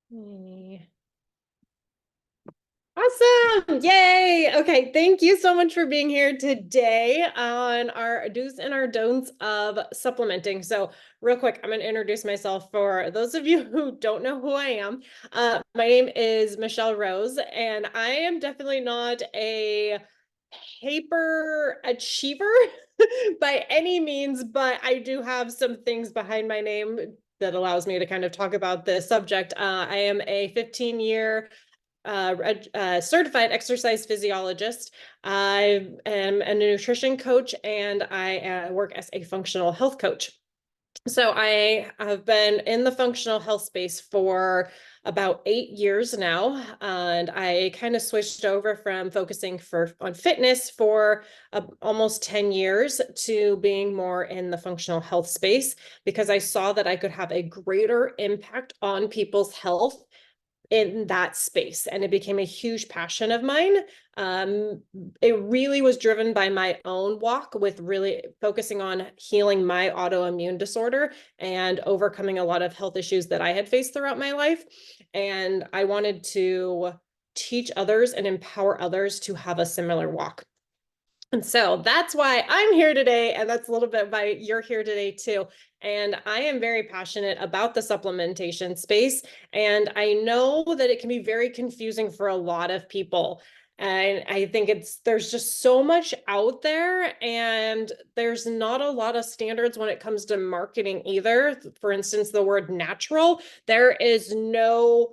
Yay. Awesome. Yay. Okay. Thank you so much for being here today on our do's and our don'ts of supplementing. So real quick, I'm going to introduce myself for those of you who don't know who I am. My name is Michelle Rose, and I am definitely not a hyper achiever by any means, but I do have some things behind my name that allows me to kind of talk about this subject. I am a 15-year certified exercise physiologist. I am a nutrition coach, and I work as a functional health coach. So I have been in the functional health space for about 8 years now, and I kind of switched over from focusing on fitness for almost 10 years to being more in the functional health space because I saw that I could have a greater impact on people's health in that space, and it became a huge passion of mine. It really was driven by my own walk with really focusing on healing my autoimmune disorder and overcoming a lot of health issues that I had faced throughout my life. And I wanted to teach others and empower others to have a similar walk. And so that's why I'm here today. And that's a little bit why you're here today too. And I am very passionate about the supplementation space. And I know that it can be very confusing for a lot of people. And I think there's just so much out there, and there's not a lot of standards when it comes to marketing either. For instance, the word natural, there is no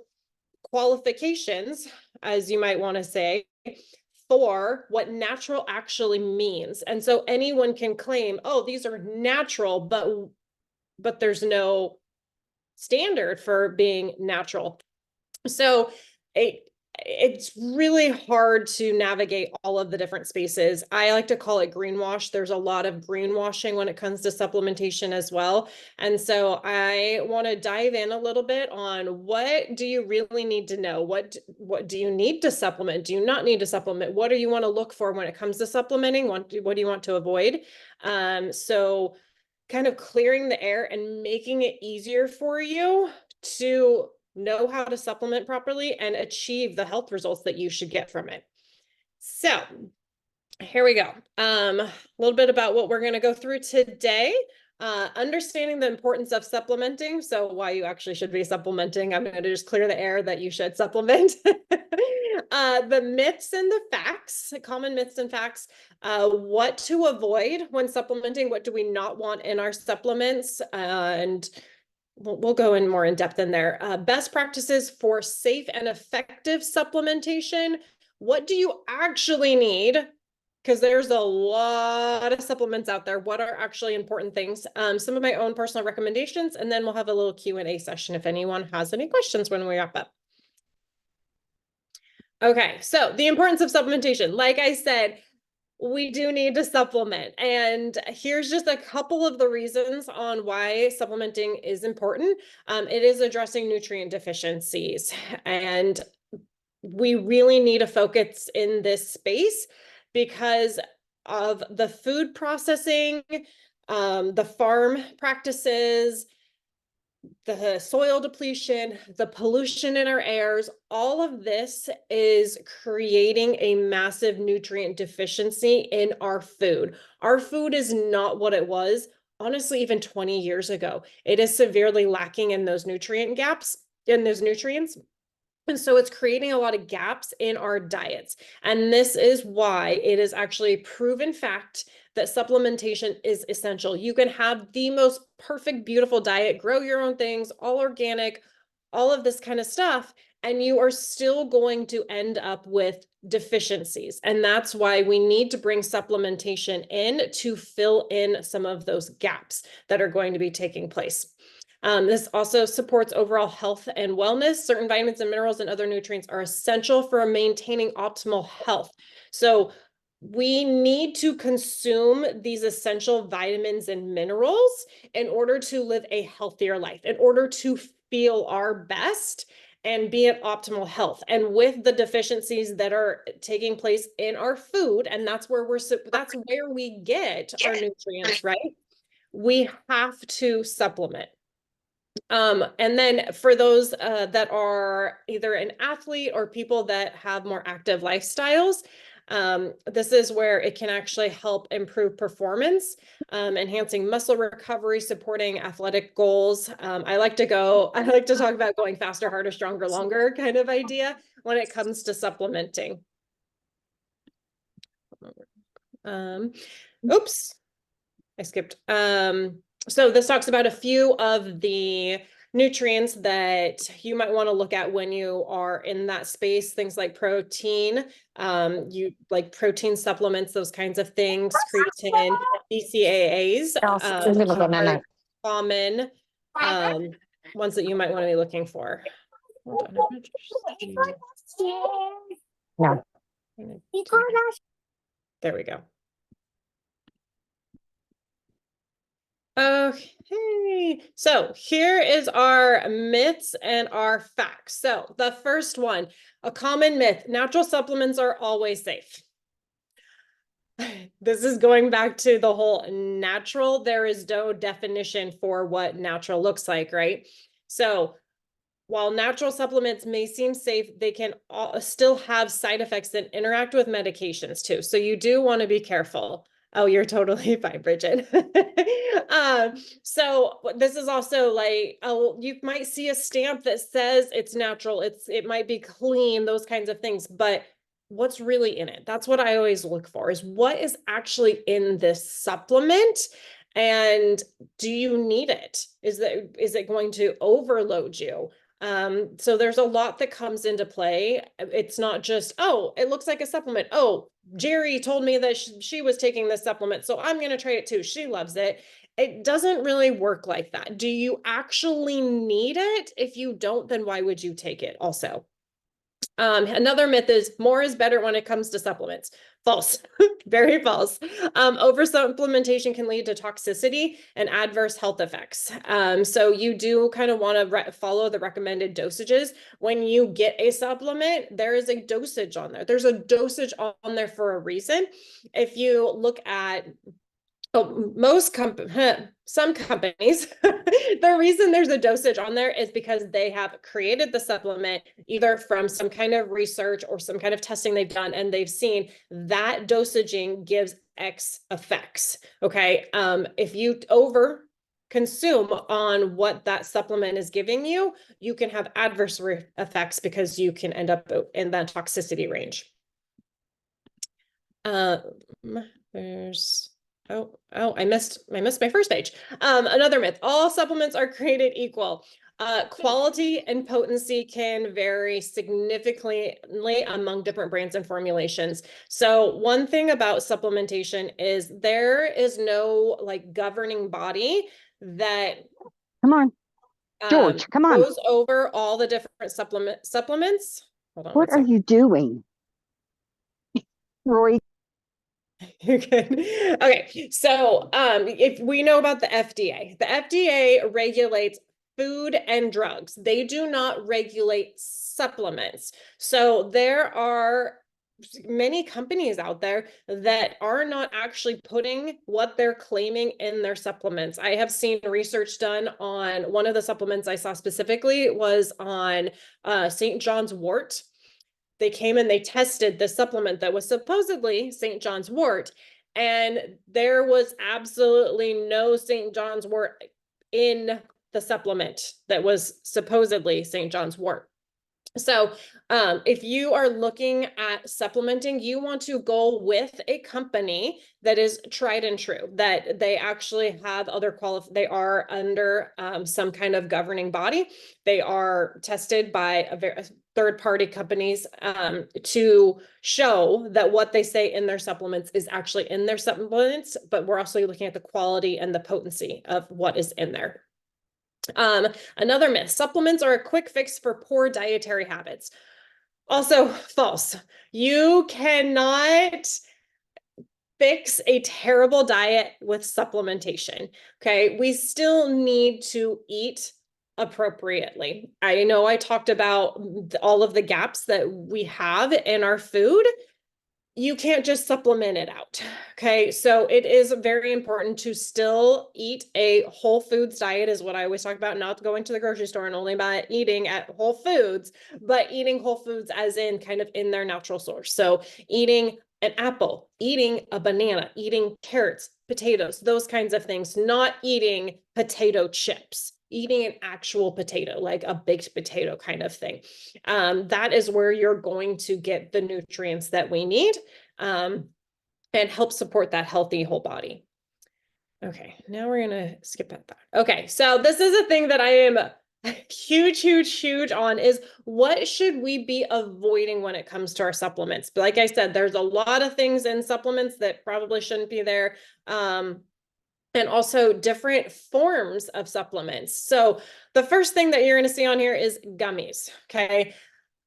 qualifications, as you might want to say, for what natural actually means. And so anyone can claim, oh, these are natural, but there's no standard for being natural. So it's really hard to navigate all of the different spaces. I like to call it greenwash. There's a lot of greenwashing when it comes to supplementation as well. And so I want to dive in a little bit on what do you really need to know? What do you need to supplement? Do you not need to supplement? What do you want to look for when it comes to supplementing? What do you want to avoid? So kind of clearing the air and making it easier for you to know how to supplement properly and achieve the health results that you should get from it. So here we go. A little bit about what we're going to go through today. Understanding the importance of supplementing. So why you actually should be supplementing. I'm going to just clear the air that you should supplement. The myths and the facts, common myths and facts, what to avoid when supplementing, what do we not want in our supplements, and we'll go in more in depth in there. Best practices for safe and effective supplementation. What do you actually need? Because there's a lot of supplements out there. What are actually important things? Some of my own personal recommendations, and then we'll have a little Q&A session if anyone has any questions when we wrap up. Okay, so the importance of supplementation. Like I said, we do need to supplement. And here's just a couple of the reasons on why supplementing is important. It is addressing nutrient deficiencies. And we really need to focus in this space because of the food processing, the farm practices, the soil depletion, the pollution in our airs, all of this is creating a massive nutrient deficiency in our food. Our food is not what it was, honestly, even 20 years ago. It is severely lacking in those nutrient gaps, in those nutrients. And so it's creating a lot of gaps in our diets. And this is why it is actually a proven fact that supplementation is essential. You can have the most perfect, beautiful diet, grow your own things, all organic, all of this kind of stuff, and you are still going to end up with deficiencies. And that's why we need to bring supplementation in to fill in some of those gaps that are going to be taking place. This also supports overall health and wellness. Certain vitamins and minerals and other nutrients are essential for maintaining optimal health. So we need to consume these essential vitamins and minerals in order to live a healthier life, in order to feel our best and be at optimal health. And with the deficiencies that are taking place in our food, and that's where we get our nutrients, right? We have to supplement. And then for those that are either an athlete or people that have more active lifestyles, this is where it can actually help improve performance, enhancing muscle recovery, supporting athletic goals. I like to talk about going faster, harder, stronger, longer kind of idea when it comes to supplementing. Oops, I skipped. So this talks about a few of the nutrients that you might want to look at when you are in that space, things like protein, you like protein supplements, those kinds of things, creatine, BCAAs, are common ones that you might want to be looking for. Hold on. No. There we go. Okay, so here is our myths and our facts. So the first one, a common myth, natural supplements are always safe. This is going back to the whole natural. There is no definition for what natural looks like, right? So while natural supplements may seem safe, they can still have side effects that interact with medications too. So you do want to be careful. Oh, you're totally fine, Bridget. So this is also like, oh, you might see a stamp that says it's natural. It might be clean, those kinds of things, but what's really in it? That's what I always look for, is what is actually in this supplement. And do you need it? Is it going to overload you? So there's a lot that comes into play. It's not just, oh, it looks like a supplement. Oh, Jerry told me that she was taking this supplement, so I'm going to try it too. She loves it. It doesn't really work like that. Do you actually need it? If you don't, then why would you take it also? Another myth is more is better when it comes to supplements. False, very false. Oversupplementation can lead to toxicity and adverse health effects. So you do kind of want to follow the recommended dosages. When you get a supplement, there is a dosage on there. There's a dosage on there for a reason. If you look at some companies, the reason there's a dosage on there is because they have created the supplement either from some kind of research or some kind of testing they've done, and they've seen that dosaging gives X effects. Okay. If you over consume on what that supplement is giving you, you can have adverse effects because you can end up in that toxicity range. I missed my first page. Another myth, all supplements are created equal. Quality and potency can vary significantly among different brands and formulations. So one thing about supplementation is there is no like governing body that Come on, George, come on. goes over all the different supplements. Hold on. What are you doing? Roy. You're good. Okay, so if we know about the FDA regulates food and drugs. They do not regulate supplements. So there are many companies out there that are not actually putting what they're claiming in their supplements. I have seen research done on one of the supplements I saw specifically was on St. John's wort. They came and they tested the supplement that was supposedly St. John's wort, and there was absolutely no St. John's wort in the supplement that was supposedly St. John's wort. So if you are looking at supplementing, you want to go with a company that is tried and true, that they actually have other they are under some kind of governing body. They are tested by a third-party companies to show that what they say in their supplements is actually in their supplements, but we're also looking at the quality and the potency of what is in there. Another myth, supplements are a quick fix for poor dietary habits. Also false. You cannot fix a terrible diet with supplementation. Okay. We still need to eat appropriately. I know I talked about all of the gaps that we have in our food. you can't just supplement it out. Okay. So it is very important to still eat a whole foods diet, is what I always talk about, not going to the grocery store and only by eating at Whole Foods, but eating whole foods as in kind of in their natural source. So eating an apple, eating a banana, eating carrots, potatoes, those kinds of things, not eating potato chips, eating an actual potato, like a baked potato kind of thing. That is where you're going to get the nutrients that we need, and help support that healthy whole body. Okay, now we're gonna skip that. Okay, so this is a thing that I am huge on, is what should we be avoiding when it comes to our supplements? But like I said, there's a lot of things in supplements that probably shouldn't be there. And also different forms of supplements. So the first thing that you're going to see on here is gummies. Okay.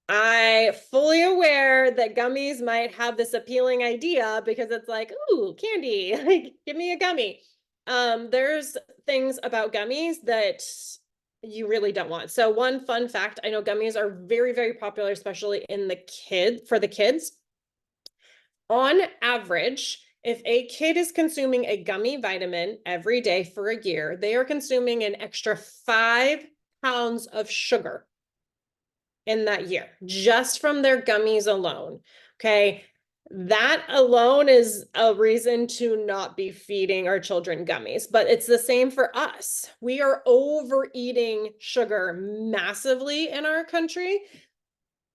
I fully aware that gummies might have this appealing idea because it's like, ooh, candy, like give me a gummy. There's things about gummies that you really don't want. So one fun fact, I know gummies are very popular, especially in for the kids. On average, if a kid is consuming a gummy vitamin every day for a year, they are consuming an extra 5 pounds of sugar in that year, just from their gummies alone. Okay. That alone is a reason to not be feeding our children gummies, but it's the same for us. We are overeating sugar massively in our country.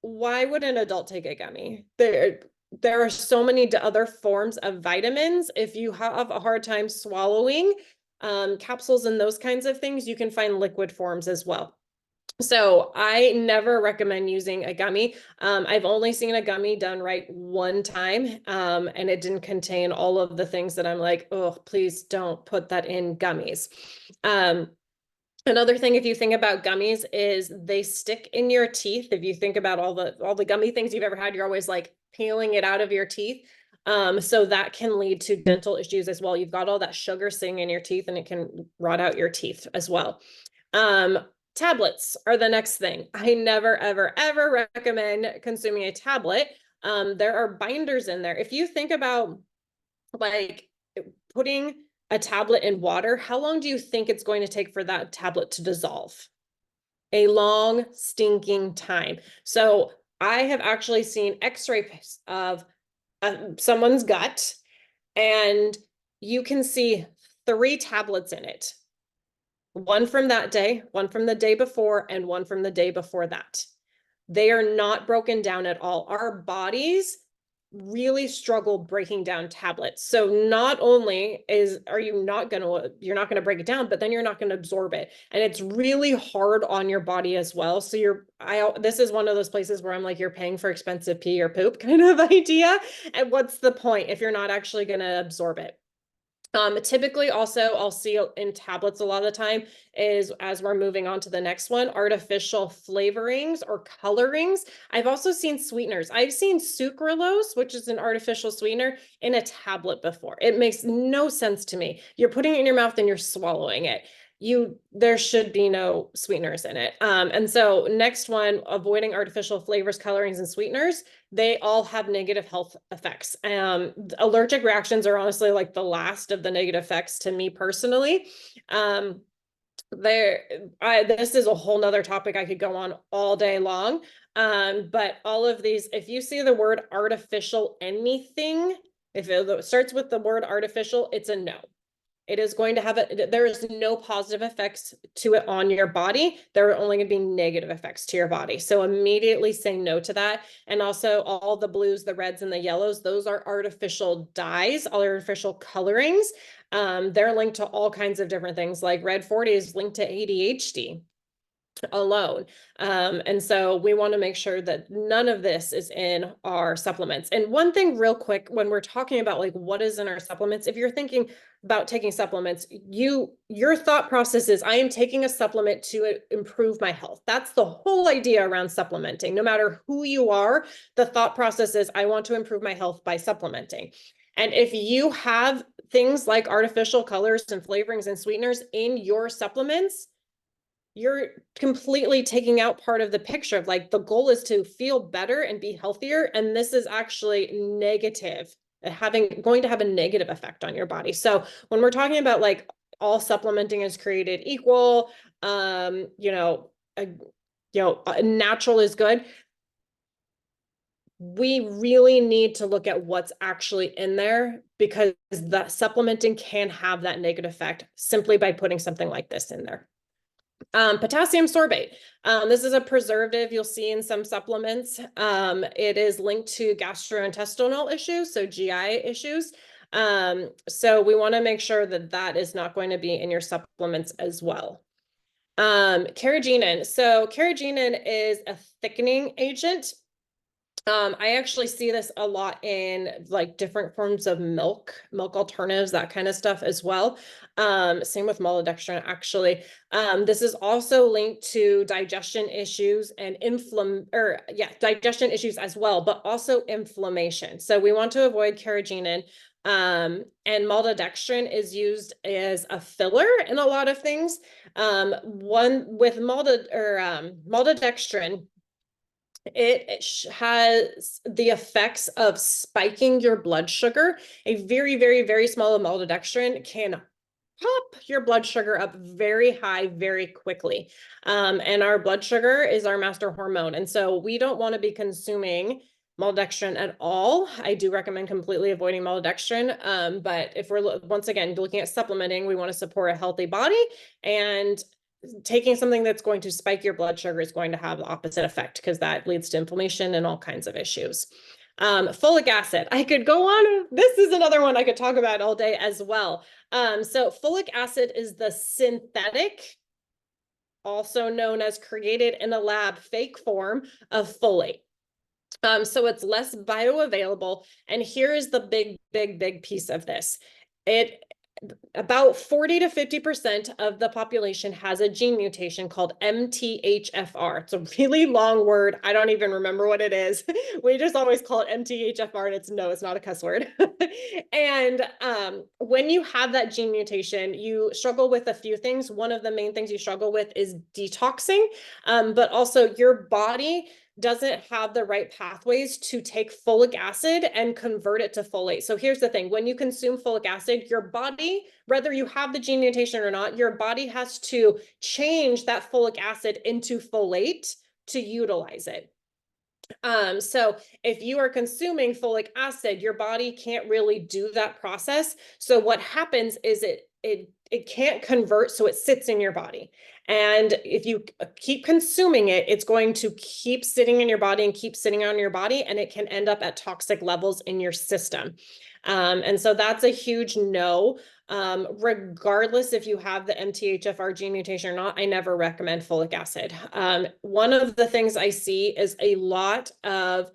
Why would an adult take a gummy? There are so many other forms of vitamins. If you have a hard time swallowing capsules and those kinds of things, you can find liquid forms as well. So I never recommend using a gummy. I've only seen a gummy done right one time, and it didn't contain all of the things that I'm like, oh, please don't put that in gummies. Another thing, if you think about gummies, is they stick in your teeth. If you think about all the gummy things you've ever had, you're always like peeling it out of your teeth. So that can lead to dental issues as well. You've got all that sugar sitting in your teeth, and it can rot out your teeth as well. Tablets are the next thing. I never, ever recommend consuming a tablet. There are binders in there. If you think about like putting a tablet in water, how long do you think it's going to take for that tablet to dissolve? A long stinking time. So I have actually seen x-rays of someone's gut, and you can see 3 tablets in it. One from that day, one from the day before, and one from the day before that. They are not broken down at all. Our bodies really struggle breaking down tablets. So not only you're not going to break it down, but then you're not going to absorb it. And it's really hard on your body as well. So this is one of those places where I'm like, you're paying for expensive pee or poop kind of idea. And what's the point if you're not actually going to absorb it? Typically also I'll see in tablets a lot of the time is, as we're moving on to the next one, artificial flavorings or colorings. I've also seen sweeteners. I've seen sucralose, which is an artificial sweetener, in a tablet before. It makes no sense to me. You're putting it in your mouth and you're swallowing it. There should be no sweeteners in it. And so next one, avoiding artificial flavors, colorings, and sweeteners. They all have negative health effects. Allergic reactions are honestly like the last of the negative effects to me personally. This is a whole nother topic I could go on all day long. But all of these, if you see the word artificial anything, if it starts with the word artificial, it's a no. It is going to have there is no positive effects to it on your body. There are only going to be negative effects to your body. So immediately say no to that. And also all the blues, the reds, and the yellows, those are artificial dyes, artificial colorings. They're linked to all kinds of different things, like red 40 is linked to ADHD alone. And so we want to make sure that none of this is in our supplements. And one thing real quick, when we're talking about like what is in our supplements, if you're thinking about taking supplements, your thought process is, I am taking a supplement to improve my health. That's the whole idea around supplementing. No matter who you are, the thought process is, I want to improve my health by supplementing. And if you have things like artificial colors and flavorings and sweeteners in your supplements, you're completely taking out part of the picture of like the goal is to feel better and be healthier. And this is actually negative, going to have a negative effect on your body. So when we're talking about like all supplementing is created equal, natural is good. We really need to look at what's actually in there because the supplementing can have that negative effect simply by putting something like this in there. Potassium sorbate. This is a preservative you'll see in some supplements. It is linked to gastrointestinal issues, so GI issues. So we want to make sure that that is not going to be in your supplements as well. Carrageenan. So carrageenan is a thickening agent. I actually see this a lot in like different forms of milk alternatives, that kind of stuff as well. Same with maltodextrin, actually. This is also linked to digestion issues and digestion issues as well, but also inflammation. So we want to avoid carrageenan. And maltodextrin is used as a filler in a lot of things. One with maltodextrin, it has the effects of spiking your blood sugar. A very, very, very small maltodextrin can pop your blood sugar up very high very quickly. And our blood sugar is our master hormone. And so we don't want to be consuming maltodextrin at all. I do recommend completely avoiding maltodextrin. But if we're, once again, looking at supplementing, we want to support a healthy body, and taking something that's going to spike your blood sugar is going to have the opposite effect because that leads to inflammation and all kinds of issues. Folic acid. I could go on. This is another one I could talk about all day as well. So folic acid is the synthetic, also known as created in a lab fake form of folate. So it's less bioavailable. And here is the big piece of this. About 40 to 50% of the population has a gene mutation called MTHFR. It's a really long word. I don't even remember what it is. We just always call it MTHFR, and it's not a cuss word. And when you have that gene mutation, you struggle with a few things. One of the main things you struggle with is detoxing, but also your body doesn't have the right pathways to take folic acid and convert it to folate. So here's the thing. When you consume folic acid, your body, whether you have the gene mutation or not, your body has to change that folic acid into folate to utilize it. So if you are consuming folic acid, your body can't really do that process. So what happens is it can't convert, so it sits in your body. And if you keep consuming it, it's going to keep sitting in your body and keep sitting on your body, and it can end up at toxic levels in your system. And so that's a huge no. Regardless if you have the MTHFR gene mutation or not, I never recommend folic acid. One of the things I see is a lot of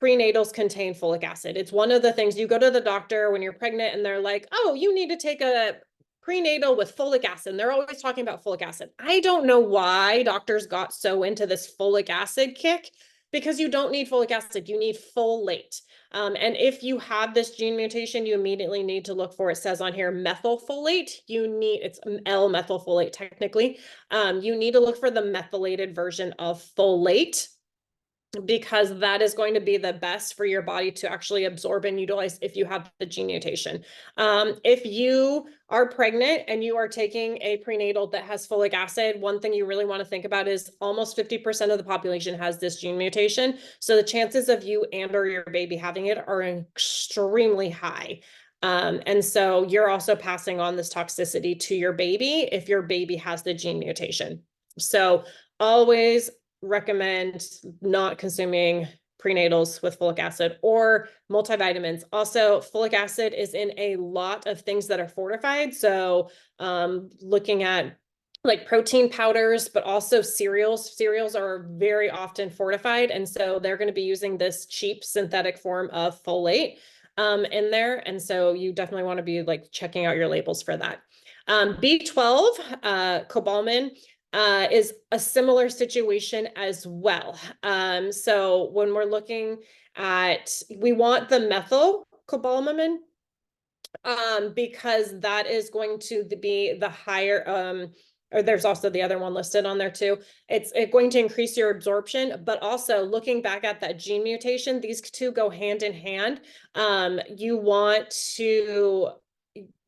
prenatals contain folic acid. It's one of the things you go to the doctor when you're pregnant and they're like, oh, you need to take a prenatal with folic acid. And they're always talking about folic acid. I don't know why doctors got so into this folic acid kick, because you don't need folic acid, you need folate. And if you have this gene mutation, you immediately need to look for, it says on here, methylfolate. It's L-methylfolate technically. You need to look for the methylated version of folate, because that is going to be the best for your body to actually absorb and utilize if you have the gene mutation. If you are pregnant and you are taking a prenatal that has folic acid, one thing you really want to think about is almost 50% of the population has this gene mutation. So the chances of you and or your baby having it are extremely high. And so you're also passing on this toxicity to your baby if your baby has the gene mutation. So always recommend not consuming prenatals with folic acid or multivitamins. Also, folic acid is in a lot of things that are fortified. So looking at like protein powders, but also cereals. Cereals are very often fortified. And so they're going to be using this cheap synthetic form of folate in there. And so you definitely want to be like checking out your labels for that. B12, cobalamin, is a similar situation as well. So when we're looking at, we want the or there's also the other one listed on there too. It's going to increase your absorption, but also looking back at that gene mutation, these two go hand in hand. You want to,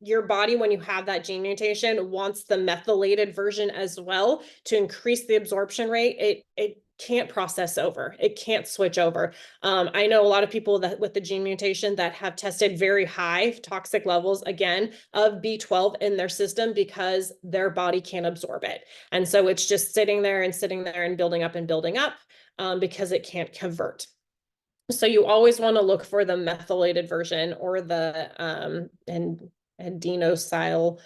your body, when you have that gene mutation, wants the methylated version as well to increase the absorption rate. It can't process over. It can't switch over. I know a lot of people that with the gene mutation that have tested very high toxic levels, again, of B12 in their system because their body can't absorb it. And so it's just sitting there and building up and building up because it can't convert. So you always want to look for the methylated version or the adenosine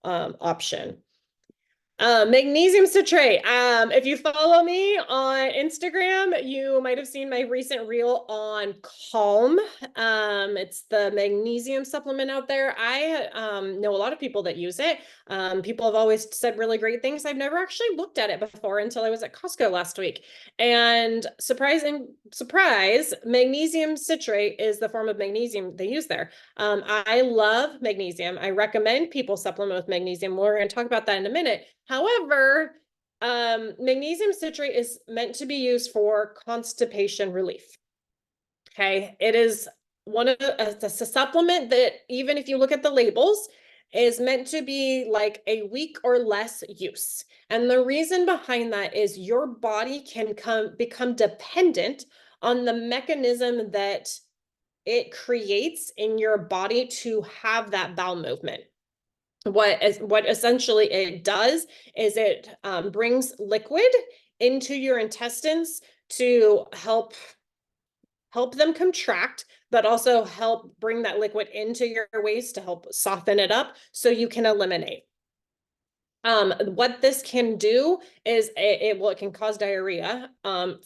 option. Magnesium citrate. If you follow me on Instagram, you might have seen my recent reel on Calm. It's the magnesium supplement out there. I know a lot of people that use it. People have always said really great things. I've never actually looked at it before until I was at Costco last week. And surprise, magnesium citrate is the form of magnesium they use there. I love magnesium. I recommend people supplement with magnesium. We're going to talk about that in a minute. However, magnesium citrate is meant to be used for constipation relief. Okay, it is it's a supplement that, even if you look at the labels, is meant to be like a week or less use. And the reason behind that is your body can become dependent on the mechanism that it creates in your body to have that bowel movement. What essentially it does is it brings liquid into your intestines to help them contract, but also help bring that liquid into your waste to help soften it up so you can eliminate. What this can do is it can cause diarrhea,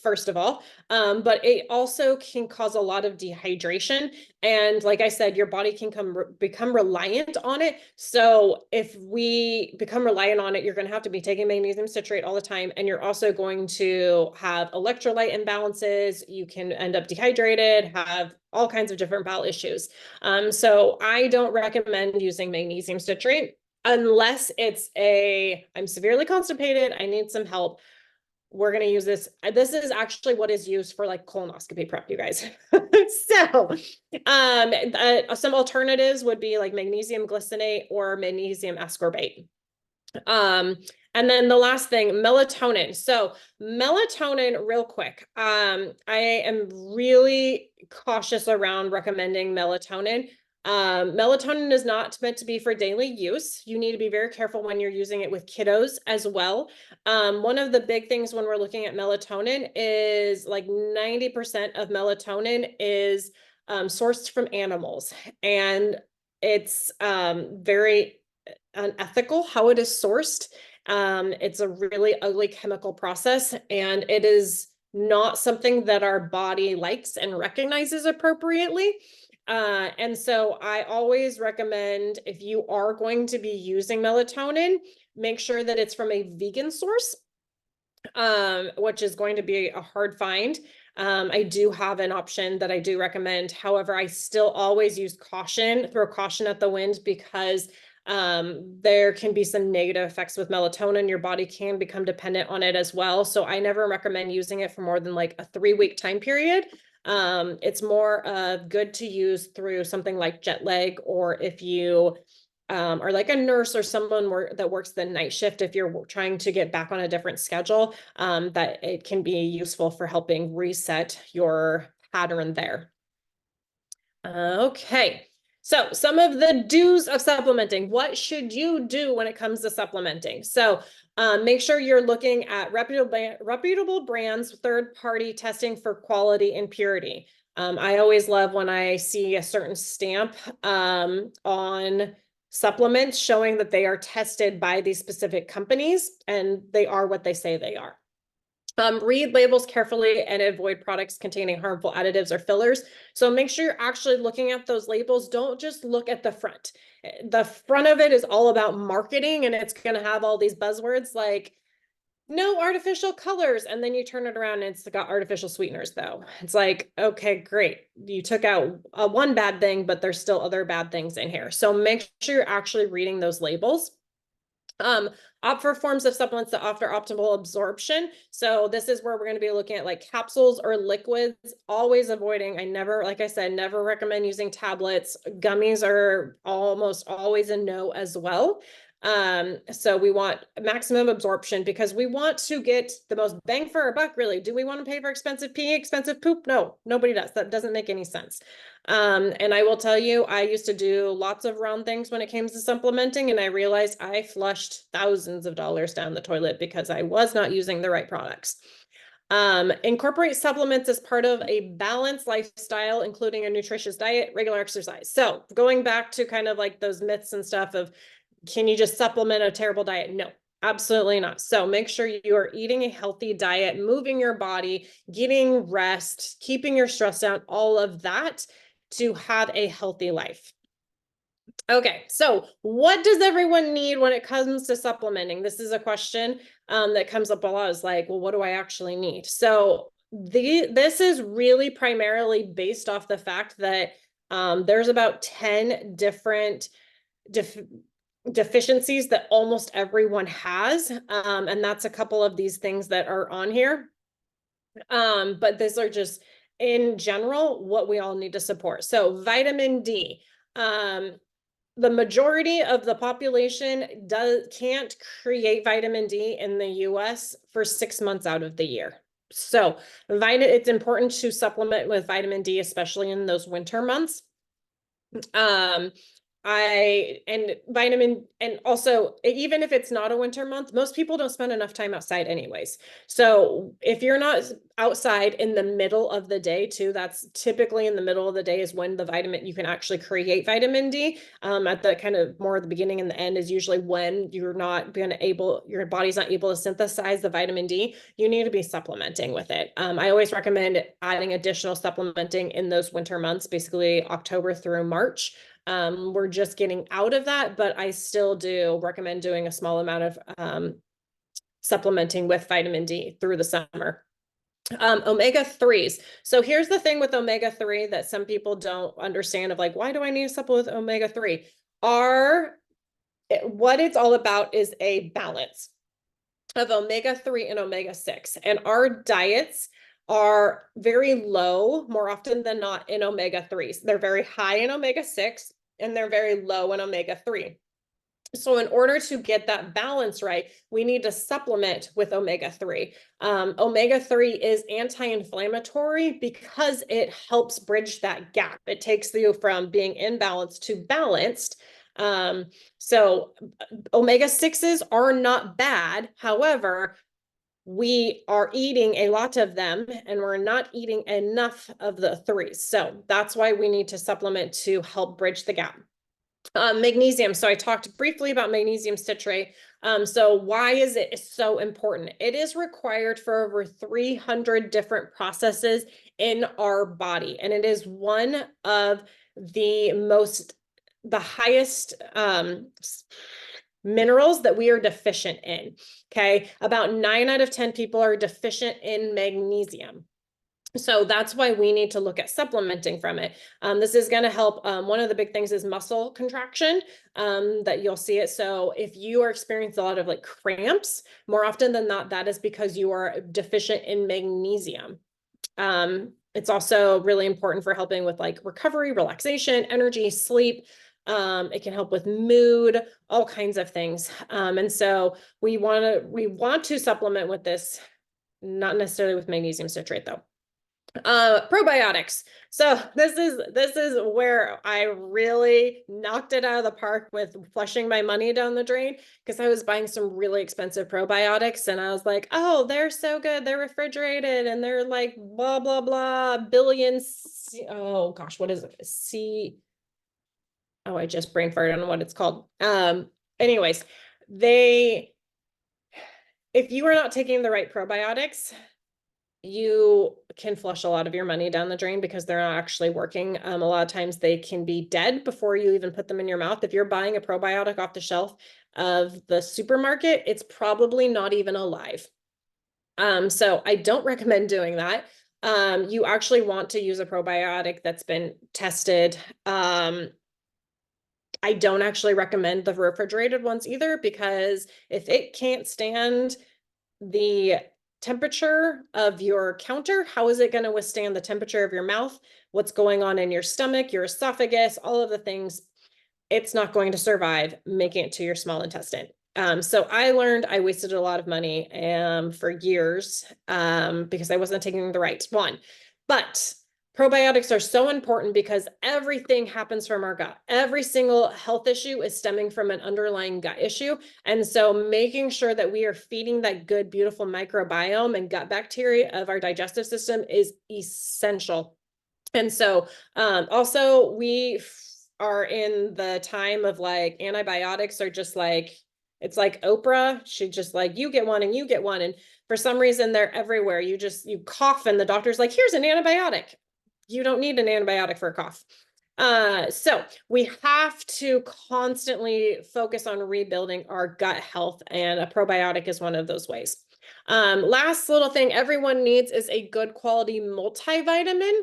first of all, but it also can cause a lot of dehydration. And like I said, your body can become reliant on it. So if we become reliant on it, you're going to have to be taking magnesium citrate all the time. And you're also going to have electrolyte imbalances. You can end up dehydrated, have all kinds of different bowel issues. So I don't recommend using magnesium citrate unless it's I'm severely constipated, I need some help. We're going to use this. This is actually what is used for like colonoscopy prep, you guys. So some alternatives would be like magnesium glycinate or magnesium ascorbate. And then the last thing, melatonin. So melatonin, real quick. I am really cautious around recommending melatonin. Melatonin is not meant to be for daily use. You need to be very careful when you're using it with kiddos as well. One of the big things when we're looking at melatonin is like 90% of melatonin is sourced from animals, and it's very unethical how it is sourced. It's a really ugly chemical process, and it is not something that our body likes and recognizes appropriately. And so I always recommend, if you are going to be using melatonin, make sure that it's from a vegan source, which is going to be a hard find. I do have an option that I do recommend. However, I still always use caution, throw caution at the wind, because there can be some negative effects with melatonin. Your body can become dependent on it as well. So I never recommend using it for more than like a 3-week time period. It's more good to use through something like jet lag, or if you are like a nurse or someone that works the night shift, if you're trying to get back on a different schedule, that it can be useful for helping reset your pattern there. Okay. So some of the do's of supplementing. What should you do when it comes to supplementing? So make sure you're looking at reputable brands, third-party testing for quality and purity. I always love when I see a certain stamp on supplements showing that they are tested by these specific companies, and they are what they say they are. Read labels carefully and avoid products containing harmful additives or fillers. So make sure you're actually looking at those labels. Don't just look at the front. The front of it is all about marketing, and it's going to have all these buzzwords like no artificial colors. And then you turn it around and it's got artificial sweeteners though. It's like, okay, great. You took out one bad thing, but there's still other bad things in here. So make sure you're actually reading those labels. Opt for forms of supplements that offer optimal absorption. So this is where we're going to be looking at like capsules or liquids, always avoiding. I never, like I said, never recommend using tablets. Gummies are almost always a no as well. So we want maximum absorption because we want to get the most bang for our buck, really. Do we want to pay for expensive pee, expensive poop? No, nobody does. That doesn't make any sense. And I will tell you, I used to do lots of round things when it came to supplementing, and I realized I flushed thousands of dollars down the toilet because I was not using the right products. Incorporate supplements as part of a balanced lifestyle, including a nutritious diet, regular exercise. So going back to kind of like those myths and stuff of, can you just supplement a terrible diet? No, absolutely not. So make sure you are eating a healthy diet, moving your body, getting rest, keeping your stress down, all of that to have a healthy life. Okay, so what does everyone need when it comes to supplementing? This is a question that comes up a lot, is like, well, what do I actually need? So this is really primarily based off the fact that there's about 10 different deficiencies that almost everyone has. And that's a couple of these things that are on here. But these are just in general what we all need to support. So vitamin D. The majority of the population can't create vitamin D in the US for 6 months out of the year. So it's important to supplement with vitamin D, especially in those winter months. And also, even if it's not a winter month, most people don't spend enough time outside anyways. So if you're not outside in the middle of the day too, that's typically in the middle of the day is when you can actually create vitamin D. At the kind of more the beginning and the end is usually when your body's not able to synthesize the vitamin D. You need to be supplementing with it. I always recommend adding additional supplementing in those winter months, basically October through March. We're just getting out of that, but I still do recommend doing a small amount of supplementing with vitamin D through the summer. Omega-3s. So here's the thing with omega-3 that some people don't understand of like, why do I need to supplement with omega-3? What it's all about is a balance of omega-3 and omega-6. And our diets are very low, more often than not, in omega-3s. They're very high in omega-6 and they're very low in omega-3. So in order to get that balance right, we need to supplement with omega-3. Omega-3 is anti-inflammatory because it helps bridge that gap. It takes you from being imbalanced to balanced. So omega-6s are not bad. However, we are eating a lot of them and we're not eating enough of the 3s. So that's why we need to supplement to help bridge the gap. Magnesium. So I talked briefly about magnesium citrate. So why is it so important? It is required for over 300 different processes in our body. And it is one of the highest minerals that we are deficient in. Okay. About 9 out of 10 people are deficient in magnesium. So that's why we need to look at supplementing from it. This is going to help. One of the big things is muscle contraction, that you'll see it. So if you are experiencing a lot of like cramps, more often than not, that is because you are deficient in magnesium. It's also really important for helping with like recovery, relaxation, energy, sleep. It can help with mood, all kinds of things. And so we want to supplement with this, not necessarily with magnesium citrate though. Probiotics. So this is where I really knocked it out of the park with flushing my money down the drain, because I was buying some really expensive probiotics and I was like, oh, they're so good. They're refrigerated and they're like blah, blah, blah, billions. Oh gosh, what is it? Oh, I just brain farted on what it's called. Anyways, if you are not taking the right probiotics, you can flush a lot of your money down the drain because they're not actually working. A lot of times they can be dead before you even put them in your mouth. If you're buying a probiotic off the shelf of the supermarket, it's probably not even alive. So I don't recommend doing that. You actually want to use a probiotic that's been tested I don't actually recommend the refrigerated ones either, because if it can't stand the temperature of your counter, how is it going to withstand the temperature of your mouth? What's going on in your stomach, your esophagus, all of the things? It's not going to survive making it to your small intestine. So I learned I wasted a lot of money for years because I wasn't taking the right one. But probiotics are so important because everything happens from our gut. Every single health issue is stemming from an underlying gut issue. And so making sure that we are feeding that good, beautiful microbiome and gut bacteria of our digestive system is essential. And so also we are in the time of like antibiotics are just like, it's like Oprah. She just like, you get one and you get one. And for some reason they're everywhere. You cough and the doctor's like, here's an antibiotic. You don't need an antibiotic for a cough. So we have to constantly focus on rebuilding our gut health, and a probiotic is one of those ways. Last little thing everyone needs is a good quality multivitamin.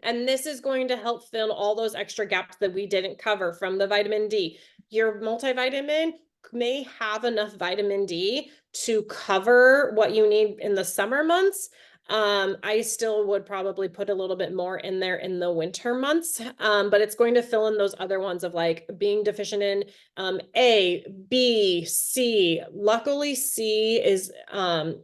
And this is going to help fill all those extra gaps that we didn't cover from the vitamin D. Your multivitamin may have enough vitamin D to cover what you need in the summer months. I still would probably put a little bit more in there in the winter months, but it's going to fill in those other ones of like being deficient in A, B, C. Luckily, C is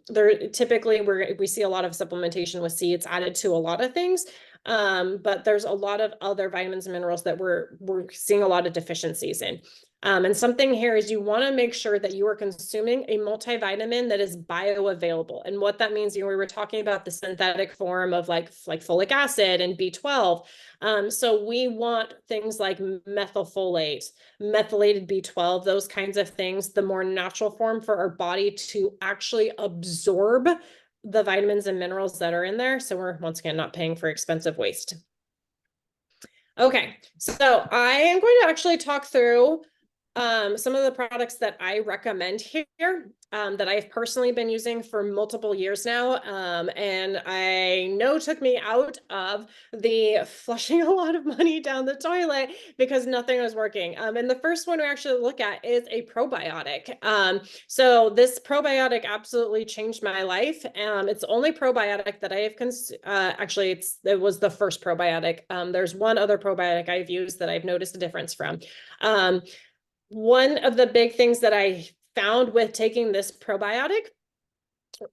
there typically we see a lot of supplementation with C. It's added to a lot of things. But there's a lot of other vitamins and minerals that we're seeing a lot of deficiencies in. And something here is you want to make sure that you are consuming a multivitamin that is bioavailable. And what that means, we were talking about the synthetic form of like folic acid and B12. So we want things like methylfolate, methylated B12, those kinds of things, the more natural form for our body to actually absorb the vitamins and minerals that are in there. So we're once again not paying for expensive waste. Okay, so I am going to actually talk through some of the products that I recommend here that I've personally been using for multiple years now. And I know took me out of the flushing a lot of money down the toilet because nothing was working. And the first one we actually look at is a probiotic. So this probiotic absolutely changed my life. It's the only probiotic that I have actually it was the first probiotic. There's one other probiotic I've used that I've noticed a difference from. One of the big things that I found with taking this probiotic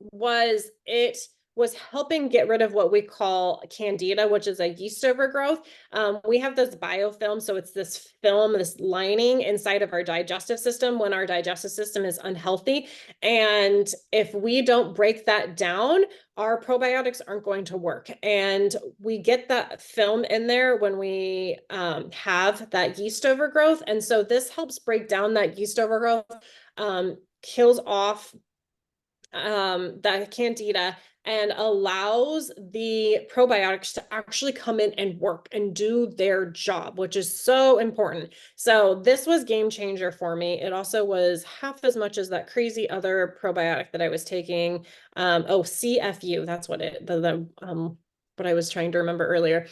was it was helping get rid of what we call candida, which is a yeast overgrowth. We have this biofilm, so it's this film, this lining inside of our digestive system when our digestive system is unhealthy. And if we don't break that down, our probiotics aren't going to work. And we get that film in there when we have that yeast overgrowth. And so this helps break down that yeast overgrowth, kills off that candida, and allows the probiotics to actually come in and work and do their job, which is so important. So this was game changer for me. It also was half as much as that crazy other probiotic that I was taking. CFU, that's what what I was trying to remember earlier.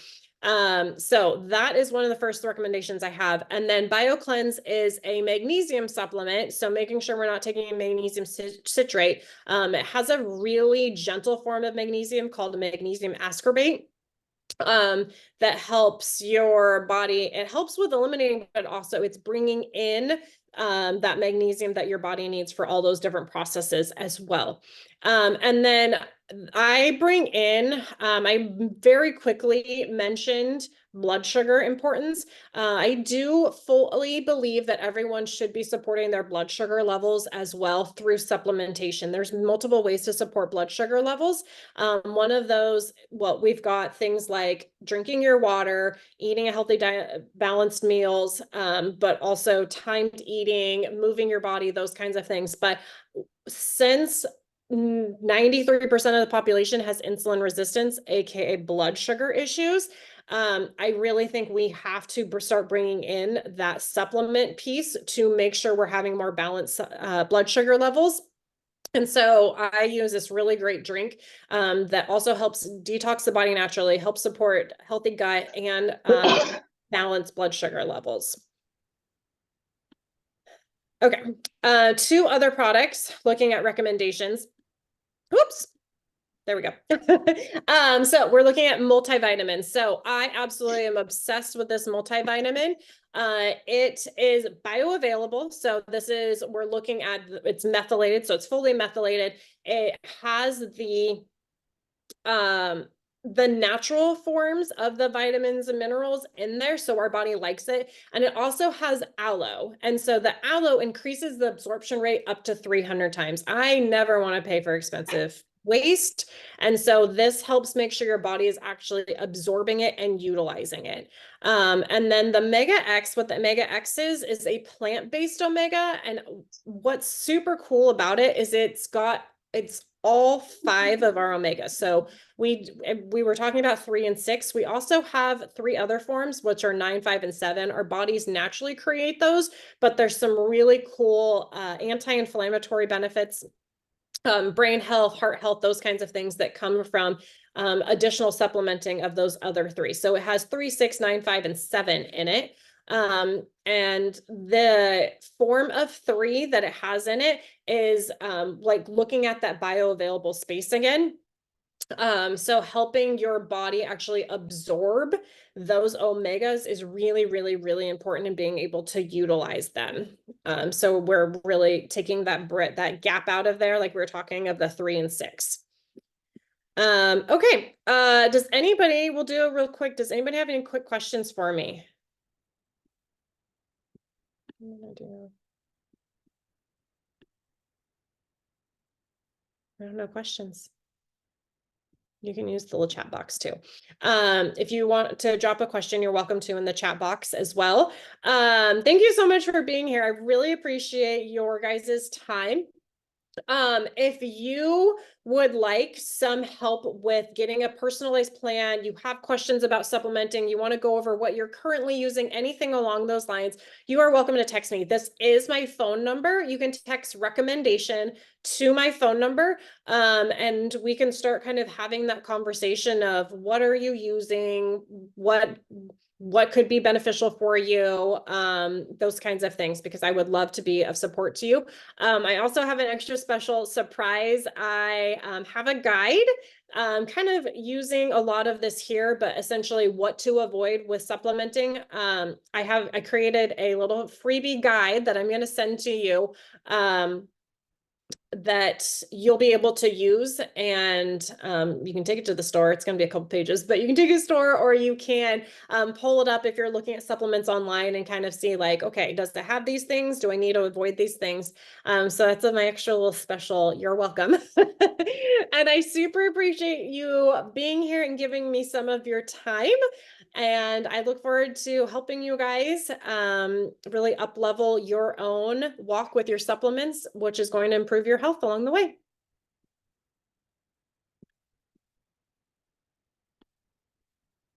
So that is one of the first recommendations I have. And then BioCleanse is a magnesium supplement. So making sure we're not taking a magnesium citrate. It has a really gentle form of magnesium called magnesium ascorbate. That helps your body. It helps with eliminating, but also it's bringing in that magnesium that your body needs for all those different processes as well. And then I bring in, I very quickly mentioned blood sugar importance. I do fully believe that everyone should be supporting their blood sugar levels as well through supplementation. There's multiple ways to support blood sugar levels. One of those, well, we've got things like drinking your water, eating a healthy diet, balanced meals, but also timed eating, moving your body, those kinds of things. But since 93% of the population has insulin resistance, aka blood sugar issues, I really think we have to start bringing in that supplement piece to make sure we're having more balanced blood sugar levels. And so I use this really great drink that also helps detox the body naturally, helps support healthy gut and balance blood sugar levels. Okay. Two other products, looking at recommendations. Whoops. There we go. So we're looking at multivitamins. So I absolutely am obsessed with this multivitamin. It is bioavailable. So we're looking at, it's methylated. So it's fully methylated. It has the natural forms of the vitamins and minerals in there, so our body likes it. And it also has aloe, and so the aloe increases the absorption rate up to 300 times. I never want to pay for expensive waste, and so this helps make sure your body is actually absorbing it and utilizing it. And then the Omega X, what the Omega X is a plant-based omega, and what's super cool about it is it's all 5 of our omegas. So we were talking about 3 and 6. We also have 3 other forms, which are 9, 5, and 7. Our bodies naturally create those, but there's some really cool anti-inflammatory benefits, brain health, heart health, those kinds of things that come from additional supplementing of those other 3. So it has 3, 6, 9, 5, and 7 in it. And the form of 3 that it has in it is like looking at that bioavailable space again. So helping your body actually absorb those omegas is really, really, really important in being able to utilize them. So we're really taking that gap out of there, like we were talking of the 3 and 6. Okay. We'll do a real quick. Does anybody have any quick questions for me? I don't know, questions. You can use the little chat box too. If you want to drop a question, you're welcome to in the chat box as well. Thank you so much for being here. I really appreciate your guys' time. If you would like some help with getting a personalized plan, you have questions about supplementing, you want to go over what you're currently using, anything along those lines, you are welcome to text me. This is my phone number. You can text recommendation to my phone number, and we can start kind of having that conversation of what are you using, what could be beneficial for you, those kinds of things, because I would love to be of support to you. I also have an extra special surprise. I have a guide, kind of using a lot of this here, but essentially what to avoid with supplementing. I created a little freebie guide that I'm going to send to you. That you'll be able to use, and you can take it to the store. It's going to be a couple pages, but you can take it to the store, or you can pull it up if you're looking at supplements online and kind of see like, okay, does it have these things? Do I need to avoid these things? So that's my extra little special. You're welcome. And I super appreciate you being here and giving me some of your time. And I look forward to helping you guys really up level your own walk with your supplements, which is going to improve your health along the way.